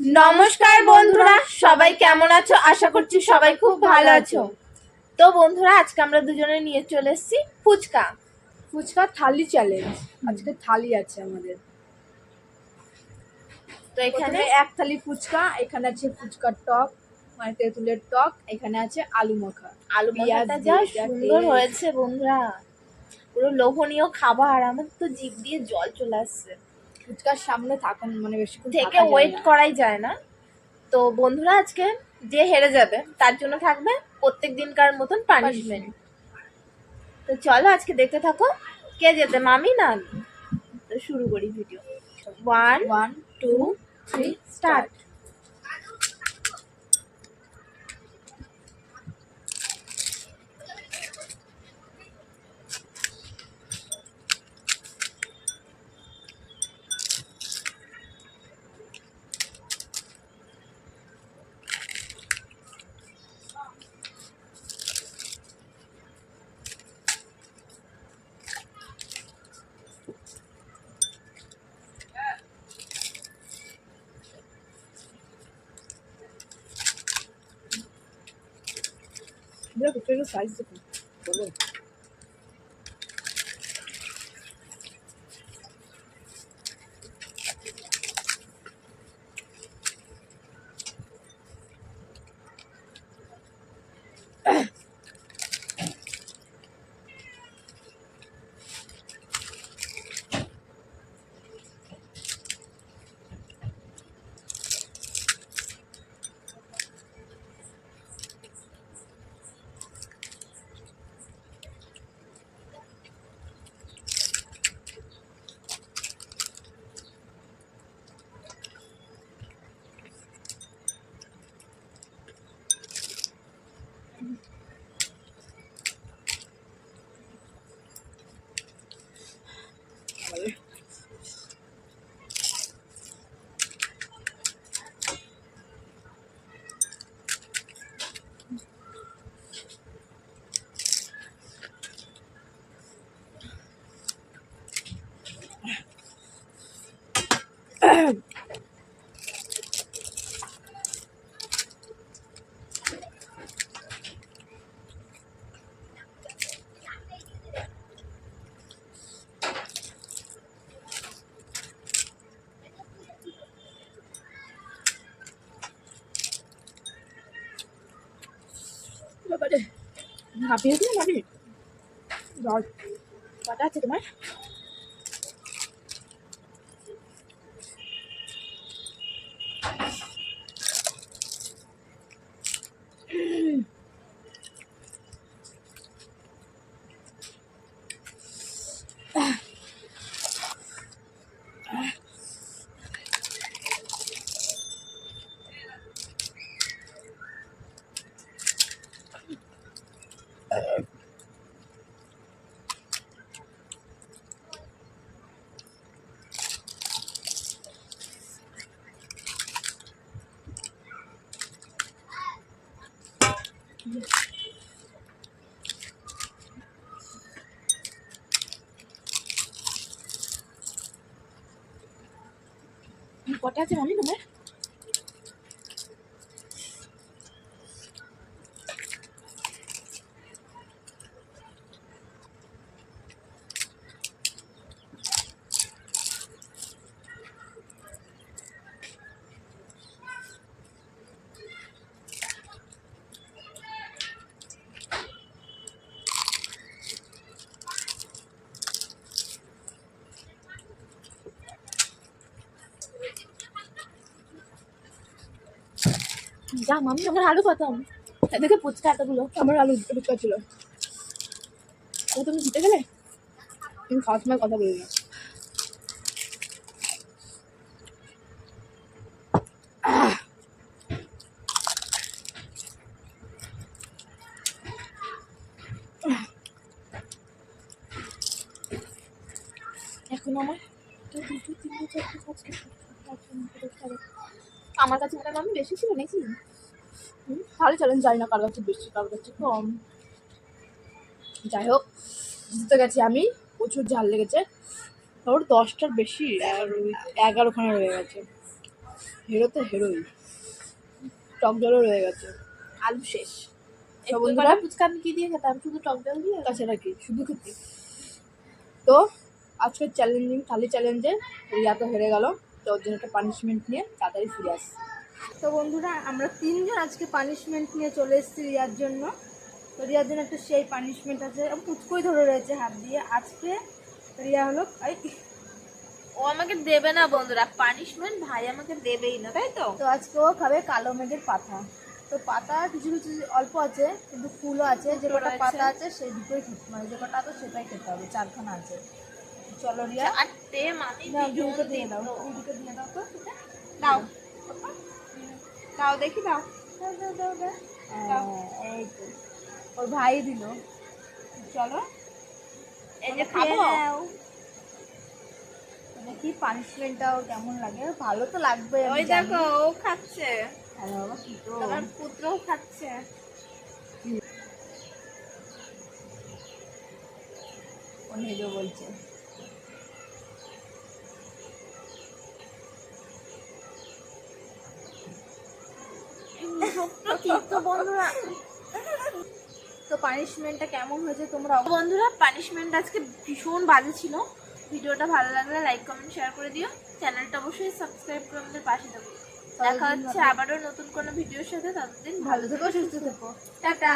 নমস্কার বন্ধুরা, সবাই কেমন আছো? আশা করছি সবাই খুব ভালো আছো। তো বন্ধুরা, আজকে আমরা দুজনে নিয়ে চলে এসেছি ফুচকা থালি চ্যালেঞ্জ। আজকে থালি আছে আমাদের। তো এখানে এক থালি ফুচকা, এখানে আছে ফুচকার টক, মানে তেঁতুলের টক, এখানে আছে আলু মাখা। আলু মাখাটা যা সুন্দর হয়েছে বন্ধুরা, পুরো লোভনীয় খাবার। আমার তো জিভ দিয়ে জল চলে আসছে। ফুচকার সামনে থাকুন মানে বেশিক্ষণ থেকে ওয়েট করাই যায় না। তো বন্ধুরা, আজকে যে হেরে যাবে তার জন্য থাকবে প্রত্যেক দিনকার মতন পানিশমেন্ট। তো চলো আজকে দেখতে থাকো, কে যেতে, মামি না আমি। তো শুরু করি ভিডিও। 1 2 3 স্টার্ট। ফুচকার সাইজ দেখুন, বলো। হাঁপিয়ে গেলে নাকি জল কটা আছে তোমার? কটা আছে মামি তোমার? যা মামি, আমার আলু কত? এদিকে ফুচকা এতগুলো, আমার আলু ফুচকা ছিল। তুমি জিতে গেলে। তুমি খাওয়ার সময় কথা বলি না। এখন আমার কাছে মনে হয় আমি বেশি ছিল নাকি? তাহলে চ্যালেঞ্জ যাই না কার কাছে বেশি কার কাছে কম। যাই হোক, জিতে গেছি আমি। প্রচুর ঝাল লেগেছে। ওর 10টার বেশি আর 11খানা রয়ে গেছে। হিরো তো হিরোই, টক জলও রয়ে গেছে। আলু শেষ। তো একটু বন্ধুরা, কলা ফুচকা আমি কি দিয়ে খেতাম, শুধু টক জল দিয়ে। তাছাড়া কি শুধু খেতে। তো আজকের চ্যালেঞ্জিং থালি চ্যালেঞ্জে রিয়া তো হেরে গেল, তো ওর জন্য একটা পানিশমেন্ট নিয়ে তাড়াতাড়ি ফিরে আস। তো বন্ধুরা, আমরা তিনজন আজকে পানিশমেন্ট নিয়ে চলে এসেছি রিয়ার জন্য। তো রিয়ার জন্য একটা সেই পানিশমেন্ট আছে, পুচকুই ধরে রয়েছে হাত দিয়ে। আজকে রিয়া হলো ও আমাকে দেবে না বন্ধুরা, পানিশমেন্ট ভাই আমাকে দেবেই না, তাই তো? তো আজকে ও খাবে কালো মেঘের পাতা। তো পাতা কিছু কিছু অল্প আছে, কিন্তু ফুলও আছে। যে কটা রয়েছে। পাতা আছে সেই দুটোই খেতে, মানে যে কটা আছে সেটাই খেতে হবে, 4খানা আছে। চলো রিয়া, চারটে মামি দাও দুজন দিদিকে দিয়ে দাও, দিল। দিদিকে দিয়ে দাও তো এটা। দাও দাও দেখি দাও। দাও দাও দাও দাও। এই তো ওর ভাই দিল। চলো এই যে খেয়ে খাবো। নাও। দেখি পানিশমেন্টটাও কেমন লাগে। ভালো তো লাগবে, আমি ওই জানি। দেখো ও খাচ্ছে, আরে বাবা, কি তো তোমার পুত্রও খাচ্ছে। ও নিজেও বলছে। তো বন্ধুরা, তো পানিশমেন্টটা কেমন হয়েছে তোমরা বন্ধুরা পানিশমেন্ট আজকে ভীষণ বাজে ছিল। ভিডিওটা ভালো লাগলে লাইক কমেন্ট শেয়ার করে দিও, চ্যানেলটা অবশ্যই সাবস্ক্রাইব করে আমাদের পাশে থাকো। দেখা হচ্ছে আবারও নতুন কোনো ভিডিওর সাথে, ততদিন ভালো থেকো, সুস্থ থেকো, টাটা।